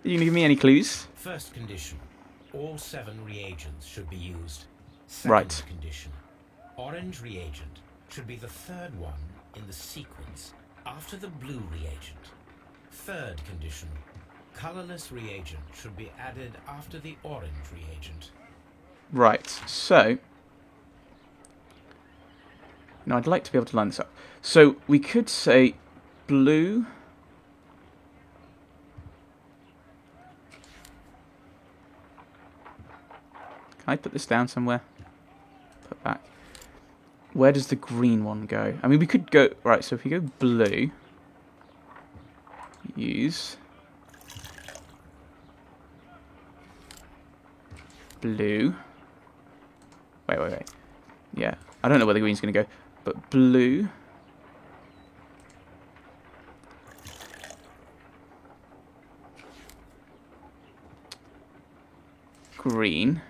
You can give me any clues? First condition. All 7 reagents should be used. Second Right. condition. Orange reagent should be the 3rd one in the sequence after the blue reagent. Third condition. Colorless reagent should be added after the orange reagent. Right, so... No, I'd like to be able to line this up. So, we could say blue... Can I put this down somewhere? Put back. Where does the green one go? I mean, we could go... Right, so if we go blue... Use... Blue... Wait. Yeah, I don't know where the green's going to go. But blue... Green...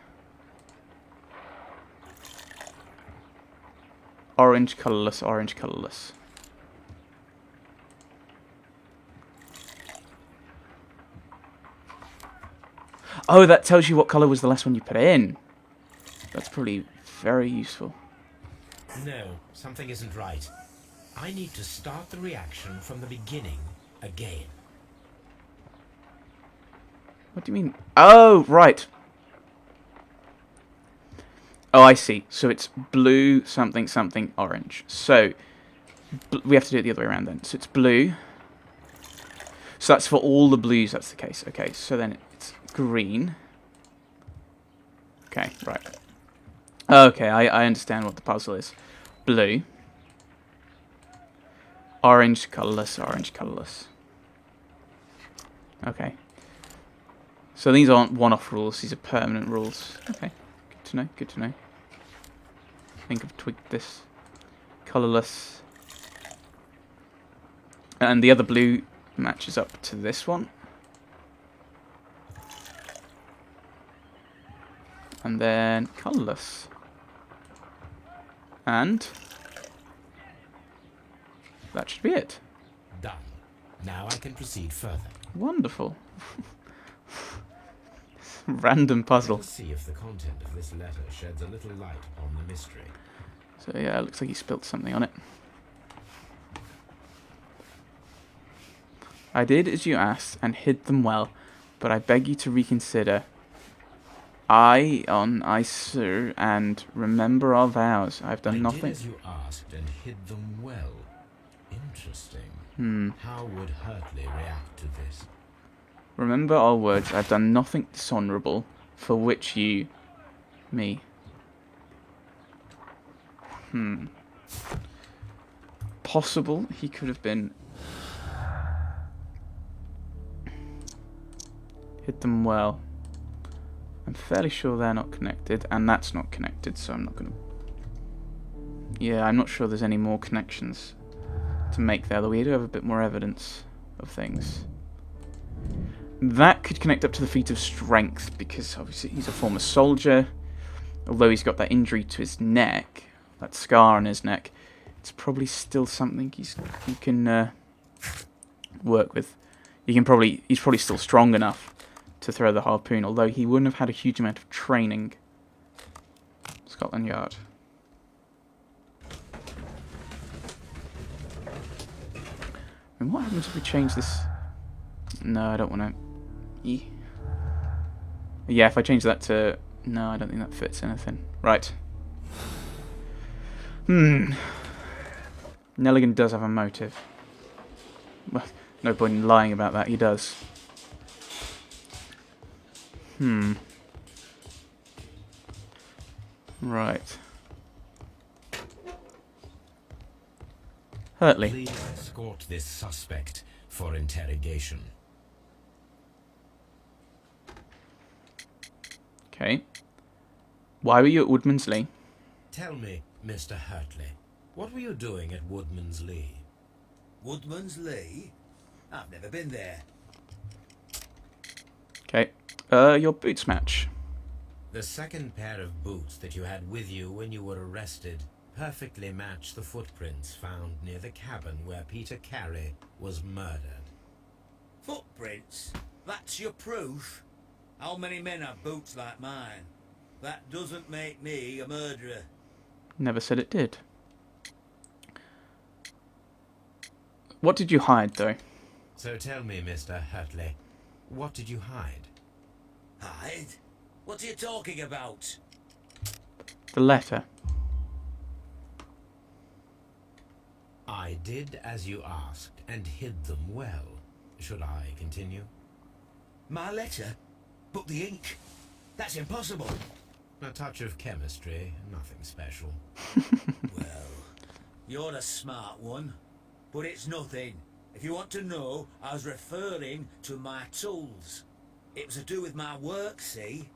Orange, colourless, orange, colourless. Oh, that tells you what colour was the last one you put in. That's probably very useful. No, something isn't right. I need to start the reaction from the beginning again. What do you mean? Oh, right. Oh, I see. So it's blue, something, something, orange. So, we have to do it the other way around then. So it's blue. So that's for all the blues, that's the case. Okay, so then it's green. Okay, right. Okay, I understand what the puzzle is. Blue. Orange, colourless, orange, colourless. Okay. So these aren't one-off rules, these are permanent rules. Okay, good to know, good to know. I think I've tweaked this. Colourless. And the other blue matches up to this one. And then colourless. And that should be it. Done. Now I can proceed further. Wonderful. Random puzzle. Let's see if the content of this letter sheds a little light upon the mystery. So yeah, it looks like he spilt something on it. I did as you asked and hid them well, but I beg you to reconsider. I, sir, and remember our vows. I've done nothing. I did as you asked and hid them well. Interesting. How would Hurtley react to this? Remember our words. I've done nothing dishonourable, for which you... me. Possible he could have been... hid them well. I'm fairly sure they're not connected, and that's not connected, so I'm not going to... Yeah, I'm not sure there's any more connections to make there, though we do have a bit more evidence of things. That could connect up to the feat of strength, because obviously he's a former soldier. Although he's got that injury to his neck, that scar on his neck, it's probably still something he can work with. He's probably still strong enough to throw the harpoon, although he wouldn't have had a huge amount of training. Scotland Yard. I mean, what happens if we change this? No, I don't want to. Yeah, if I change that to... No, I don't think that fits anything. Right. Nelligan does have a motive. Well, no point in lying about that, he does. Right. Hurtley. Please escort this suspect for interrogation. Okay. Why were you at Woodman's Lee? Tell me, Mr. Hurtley, what were you doing at Woodman's Lee? Woodman's Lee? I've never been there. Okay. Your boots match. The second pair of boots that you had with you when you were arrested perfectly match the footprints found near the cabin where Peter Carey was murdered. Footprints? That's your proof? How many men have boots like mine? That doesn't make me a murderer. Never said it did. What did you hide, though? So tell me, Mr. Hurtley, what did you hide? Hide? What are you talking about? The letter. I did as you asked and hid them well. Should I continue? My letter? But the ink? That's impossible. A touch of chemistry, nothing special. Well, you're a smart one. But it's nothing. If you want to know, I was referring to my tools. It was to do with my work, see?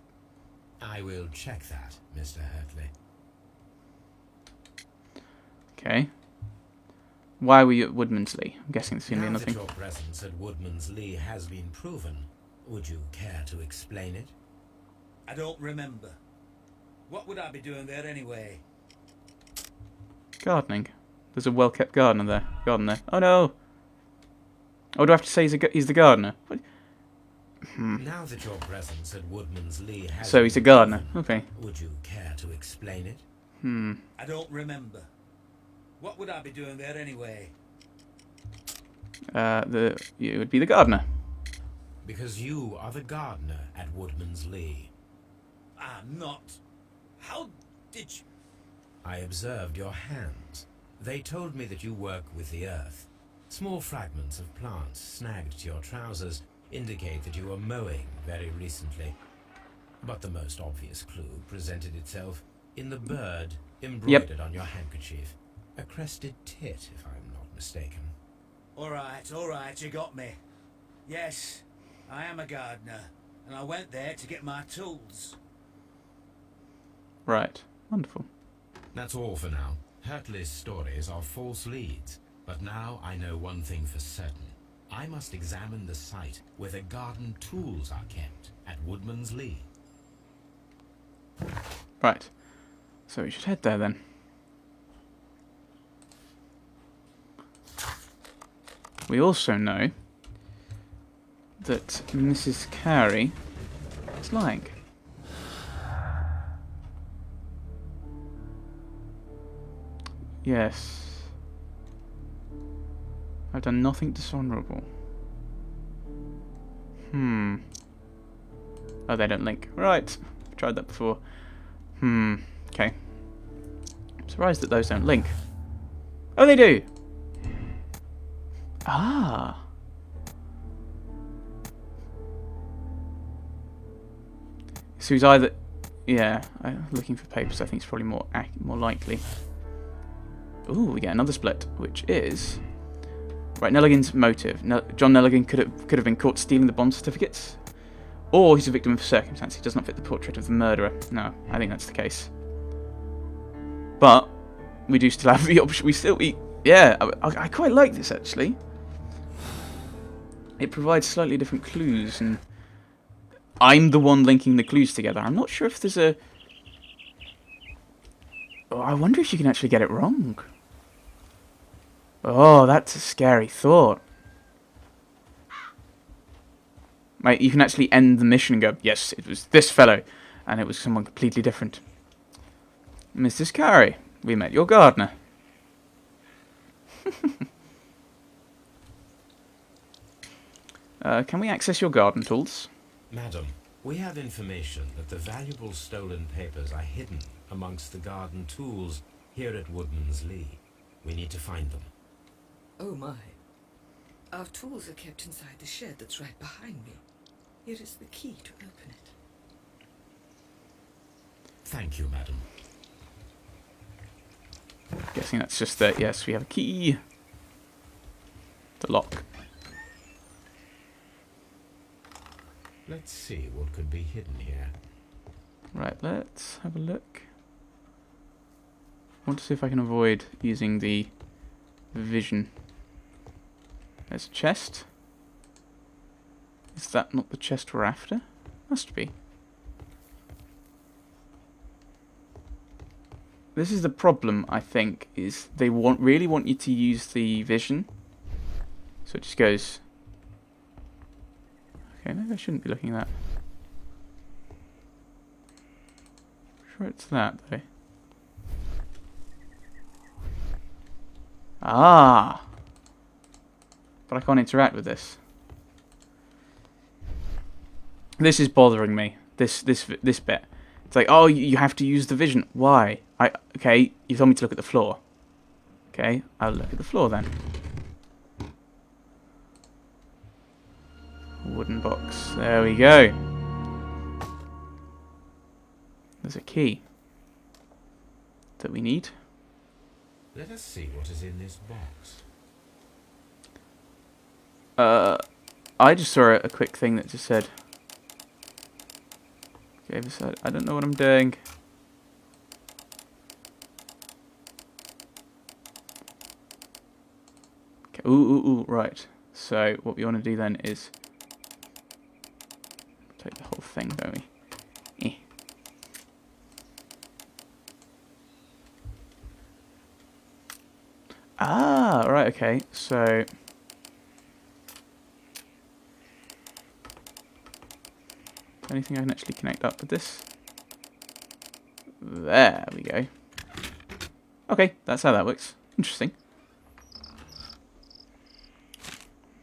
I will check that, Mr. Hurtley. Okay. Why were you at Woodman's Lee? I'm guessing it's going to be Now that nothing. your presence at Woodman's Lee has been proven, would you care to explain it? I don't remember. What would I be doing there anyway? Gardening. There's a well-kept garden there. Oh no! Oh, do I have to say he's the gardener? What? Now that your presence at Woodman's Lee has So he's a been gardener. proven, Okay. would you care to explain it? I don't remember. What would I be doing there anyway? You would be the gardener. Because you are the gardener at Woodman's Lee. I'm not. How did you... I observed your hands. They told me that you work with the earth. Small fragments of plants snagged to your trousers indicate that you were mowing very recently. But the most obvious clue presented itself in the bird embroidered on your handkerchief. A crested tit, if I'm not mistaken. All right, you got me. Yes, I am a gardener, and I went there to get my tools. Right. Wonderful. That's all for now. Hurtley's stories are false leads, but now I know one thing for certain. I must examine the site where the garden tools are kept at Woodman's Lee. Right. So we should head there then. We also know that Mrs. Carey is lying. Yes. I've done nothing dishonourable. Oh, they don't link. Right. I've tried that before. Okay. I'm surprised that those don't link. Oh, they do! Ah. So he's either... Yeah, looking for papers, I think it's probably more likely. Ooh, we get another split, which is... Right, Nelligan's motive. John Nelligan could have been caught stealing the bond certificates. Or he's a victim of circumstance. He does not fit the portrait of the murderer. No, I think that's the case. But we do still have the option. Yeah, I quite like this, actually. It provides slightly different clues, and I'm the one linking the clues together. I'm not sure if there's a... Oh, I wonder if you can actually get it wrong. Oh, that's a scary thought. Right, you can actually end the mission and go, yes, it was this fellow, and it was someone completely different. Mrs. Carey, we met your gardener. Can we access your garden tools? Madam, we have information that the valuable stolen papers are hidden amongst the garden tools here at Woodman's Lee. We need to find them. Oh my. Our tools are kept inside the shed that's right behind me. Here is the key to open it. Thank you, madam. Guessing that's just that. Yes, we have a key. The lock. Let's see what could be hidden here. Right, let's have a look. I want to see if I can avoid using the vision. There's a chest. Is that not the chest we're after? Must be. This is the problem, I think, is they really want you to use the vision. So it just goes... Okay, maybe I shouldn't be looking at that. Sure it's that, though. Ah! But I can't interact with this. This is bothering me. This bit. It's like, oh, you have to use the vision. Why? Okay, you told me to look at the floor. Okay, I'll look at the floor then. Wooden box. There we go. There's a key that we need. Let us see what is in this box. I just saw a quick thing that just said... Okay, I don't know what I'm doing. Okay, ooh, right. So, what we want to do then is... take the whole thing, don't we? Ah, right, okay. So... anything I can actually connect up with this? There we go. Okay, that's how that works. Interesting.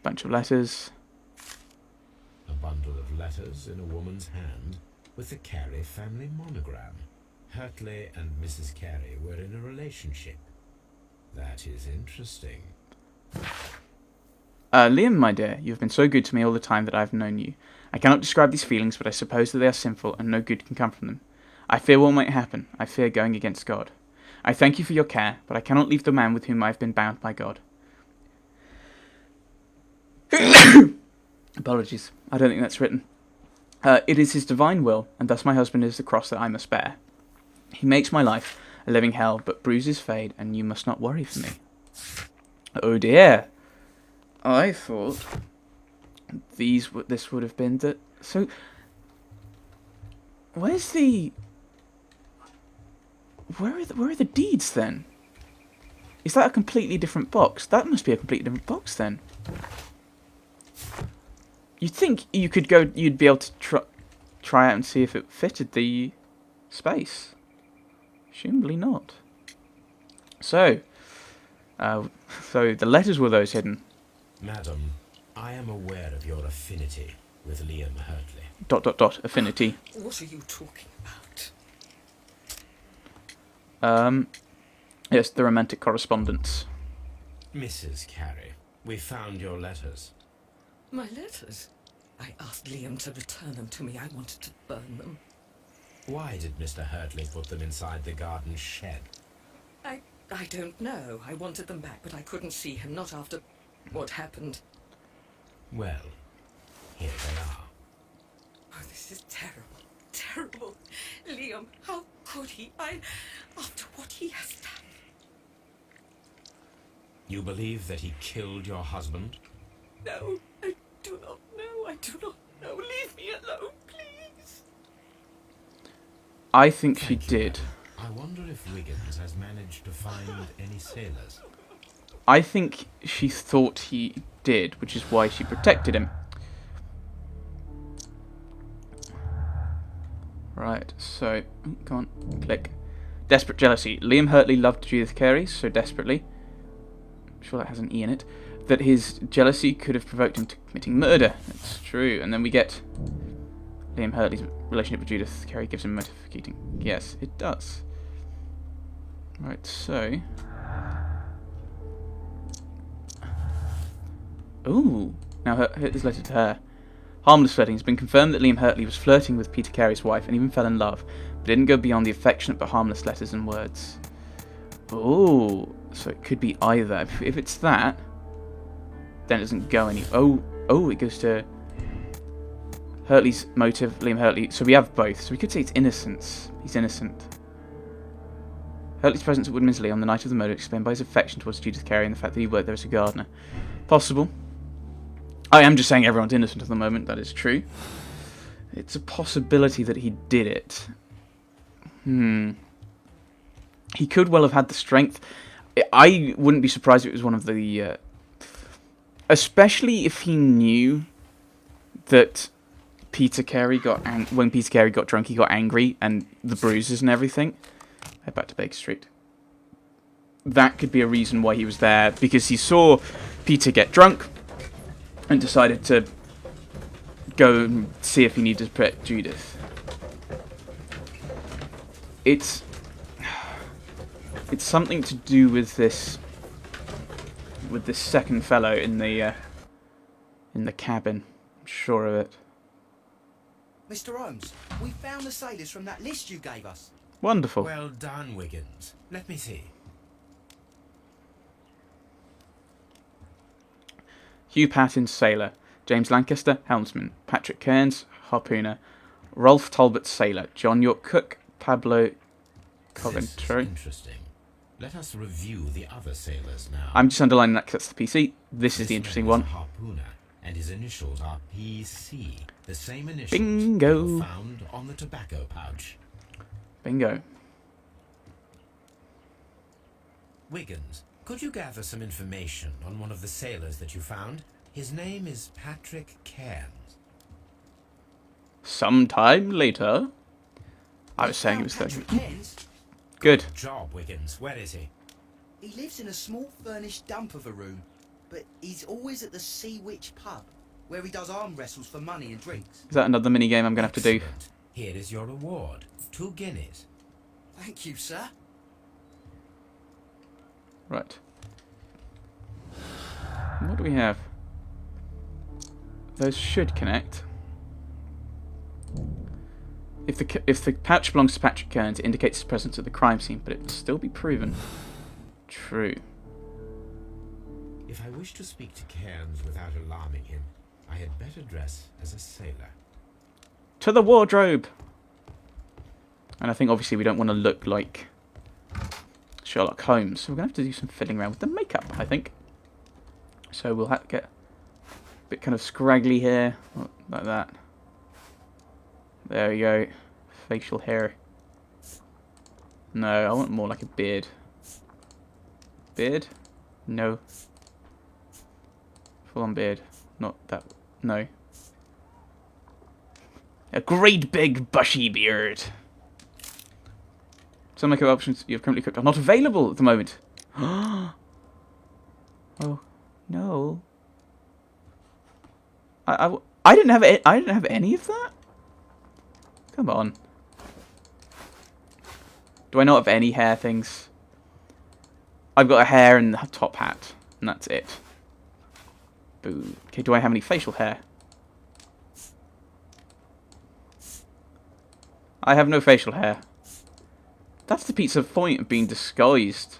Bunch of letters. A bundle of letters in a woman's hand with the Carey family monogram. Hurtley and Mrs. Carey were in a relationship. That is interesting. Liam, my dear, you have been so good to me all the time that I have known you. I cannot describe these feelings, but I suppose that they are sinful, and no good can come from them. I fear what might happen. I fear going against God. I thank you for your care, but I cannot leave the man with whom I have been bound by God. Apologies. I don't think that's written. It is his divine will, and thus my husband is the cross that I must bear. He makes my life a living hell, but bruises fade, and you must not worry for me. Oh dear. I thought this would have been the... So, where's the... Where are the deeds then? Is that a completely different box? That must be a completely different box then. You'd think you could go... You'd be able to try out and see if it fitted the space. Presumably not. So, so the letters were those hidden. Madam, I am aware of your affinity with Liam Hurtley. ... Affinity. What are you talking about? Yes, the romantic correspondence. Mrs. Carey, we found your letters. My letters? I asked Liam to return them to me. I wanted to burn them. Why did Mr. Hurtley put them inside the garden shed? I don't know. I wanted them back, but I couldn't see him, not after what happened. Well, here they are. Oh, this is terrible. Terrible. Liam, how could he? After what he has done. You believe that he killed your husband? No, I do not know. I do not know. Leave me alone, please. I think she Thank you, did. madam. I wonder if Wiggins has managed to find any sailors. I think she thought he did, which is why she protected him. Right, so... come on, click. Desperate jealousy. Liam Hurtley loved Judith Carey so desperately, I'm sure that has an E in it, that his jealousy could have provoked him to committing murder. That's true. And then we get Liam Hurtley's relationship with Judith Carey gives him motivating. Yes, it does. Right, so... ooh, now here's a letter to her. Harmless flirting. It's been confirmed that Liam Hurtley was flirting with Peter Carey's wife and even fell in love, but didn't go beyond the affectionate but harmless letters and words. Ooh, so it could be either. If it's that, then it doesn't go any... oh, it goes to Hurtley's motive, Liam Hurtley. So we have both. So we could say it's innocence. He's innocent. Hurtley's presence at Woodman's Lee on the night of the murder explained by his affection towards Judith Carey and the fact that he worked there as a gardener. Possible. I am just saying everyone's innocent at the moment, that is true. It's a possibility that he did it. He could well have had the strength. I wouldn't be surprised if it was one of the... especially if he knew that Peter Carey when Peter Carey got drunk, he got angry, and the bruises and everything. Head back to Baker Street. That could be a reason why he was there, because he saw Peter get drunk and decided to go and see if he needed to protect Judith. It's something to do with this second fellow in the cabin. I'm sure of it. Mr. Holmes, we found the sailors from that list you gave us. Wonderful. Well done, Wiggins. Let me see. Hugh Patton, sailor. James Lancaster, helmsman. Patrick Kearns, harpooner. Rolf Talbot, sailor. John York, cook. Pablo This Coventry. is interesting. Let us review the other sailors now. I'm just underlining that because that's the PC. This is the This interesting man one. is a harpooner, and his initials are PC, the same initials Bingo. that were found on the tobacco pouch. Bingo. Wiggins, could you gather some information on one of the sailors that you found? His name is Patrick Cairns. Sometime later. I was saying it was Patrick 30. Cairns. Good. Job, Wiggins. Where is he? He lives in a small furnished dump of a room, but he's always at the Sea Witch pub, where he does arm wrestles for money and drinks. Is that another mini game I'm going to have to do? Excellent. Here is your reward. 2 guineas. Thank you, sir. Right. What do we have? Those should connect. If the pouch belongs to Patrick Kearns, it indicates his presence at the crime scene, but it will still be proven. True. If I wish to speak to Cairns without alarming him, I had better dress as a sailor. To the wardrobe! And I think obviously we don't want to look like Sherlock Holmes, so we're going to have to do some fiddling around with the makeup, I think. So we'll have to get a bit kind of scraggly hair, like that. There we go. Facial hair. No, I want more like a beard. Beard? No. Full on beard. Not that. No. A great big bushy beard. Some makeup options you have currently cooked are not available at the moment. Oh no. I didn't have I didn't have any of that. Come on. Do I not have any hair things? I've got a hair and a top hat, and that's it. Boo. Okay, do I have any facial hair? I have no facial hair. That's the pizza point of being disguised.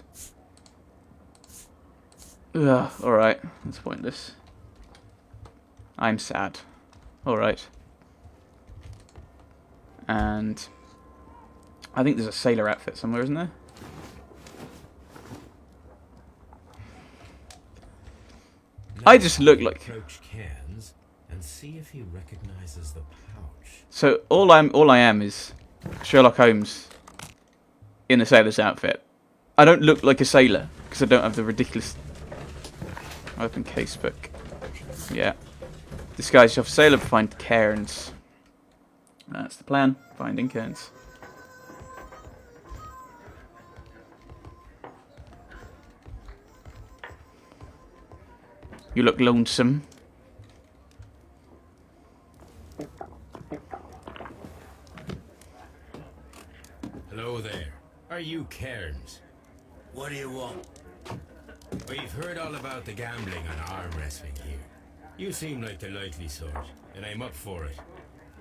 Ugh, alright. That's pointless. I'm sad. Alright. And I think there's a sailor outfit somewhere, isn't there? I just look like. Approach Cairns and see if he recognizes the pouch. So all I am is Sherlock Holmes in a sailor's outfit. I don't look like a sailor because I don't have the ridiculous open casebook. Yeah. Disguise yourself sailor, find Cairns. That's the plan. Finding Cairns. You look lonesome. Hello there. Are you Cairns? What do you want? We've heard all about the gambling and arm wrestling here. You seem like the likely sort, and I'm up for it.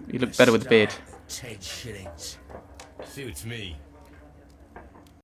You look better with a beard. Start at 10 shillings. Suits me.